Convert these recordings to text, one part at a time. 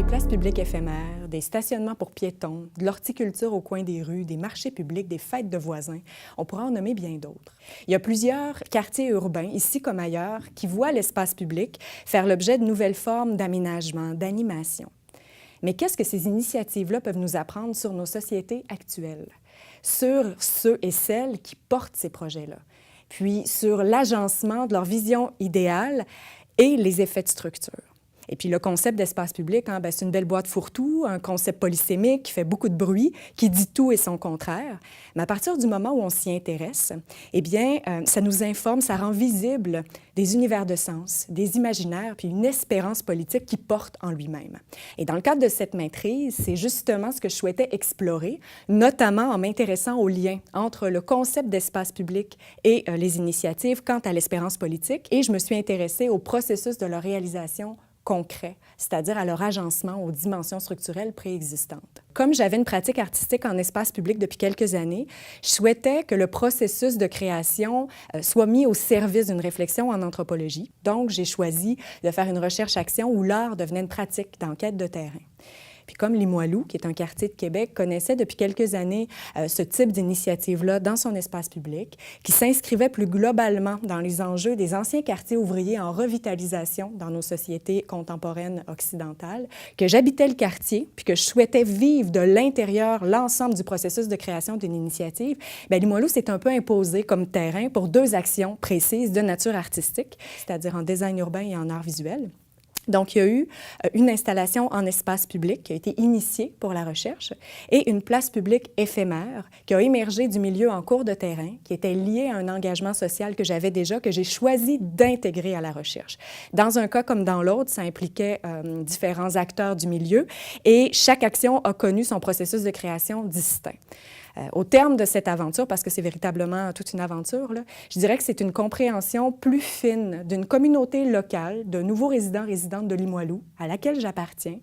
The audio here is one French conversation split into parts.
places publiques éphémères, des stationnements pour piétons, de l'horticulture au coin des rues, des marchés publics, des fêtes de voisins. On pourra en nommer bien d'autres. Il y a plusieurs quartiers urbains, ici comme ailleurs, qui voient l'espace public faire l'objet de nouvelles formes d'aménagement, d'animation. Mais qu'est-ce que ces initiatives-là peuvent nous apprendre sur nos sociétés actuelles, sur ceux et celles qui portent ces projets-là, puis sur l'agencement de leur vision idéale et les effets de structure? Et puis le concept d'espace public, c'est une belle boîte fourre-tout, un concept polysémique qui fait beaucoup de bruit, qui dit tout et son contraire. Mais à partir du moment où on s'y intéresse, eh bien, ça nous informe, ça rend visible des univers de sens, des imaginaires, puis une espérance politique qui porte en lui-même. Et dans le cadre de cette maîtrise, c'est justement ce que je souhaitais explorer, notamment en m'intéressant aux liens entre le concept d'espace public et les initiatives quant à l'espérance politique. Et je me suis intéressée au processus de leur réalisation concret, c'est-à-dire à leur agencement aux dimensions structurelles préexistantes. Comme j'avais une pratique artistique en espace public depuis quelques années, je souhaitais que le processus de création soit mis au service d'une réflexion en anthropologie. Donc, j'ai choisi de faire une recherche-action où l'art devenait une pratique d'enquête de terrain. Puis comme Limoilou, qui est un quartier de Québec, connaissait depuis quelques années ce type d'initiative-là dans son espace public, qui s'inscrivait plus globalement dans les enjeux des anciens quartiers ouvriers en revitalisation dans nos sociétés contemporaines occidentales, que j'habitais le quartier, puis que je souhaitais vivre de l'intérieur l'ensemble du processus de création d'une initiative, bien, Limoilou s'est un peu imposé comme terrain pour deux actions précises de nature artistique, c'est-à-dire en design urbain et en art visuel. Donc, il y a eu une installation en espace public qui a été initiée pour la recherche et une place publique éphémère qui a émergé du milieu en cours de terrain, qui était lié à un engagement social que j'avais déjà, que j'ai choisi d'intégrer à la recherche. Dans un cas comme dans l'autre, ça impliquait différents acteurs du milieu et chaque action a connu son processus de création distinct. Au terme de cette aventure, parce que c'est véritablement toute une aventure, là, je dirais que c'est une compréhension plus fine d'une communauté locale, de nouveaux résidents, résidentes de Limoilou, à laquelle j'appartiens,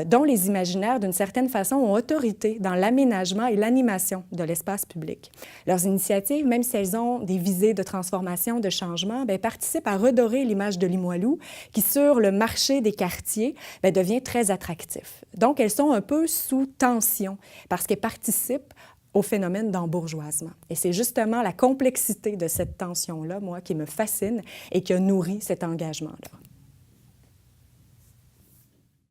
dont les imaginaires, d'une certaine façon, ont autorité dans l'aménagement et l'animation de l'espace public. Leurs initiatives, même si elles ont des visées de transformation, de changement, bien, participent à redorer l'image de Limoilou, qui, sur le marché des quartiers, bien, devient très attractif. Donc, elles sont un peu sous tension, parce qu'elles participent au phénomène d'embourgeoisement. Et c'est justement la complexité de cette tension-là, moi, qui me fascine et qui a nourri cet engagement-là.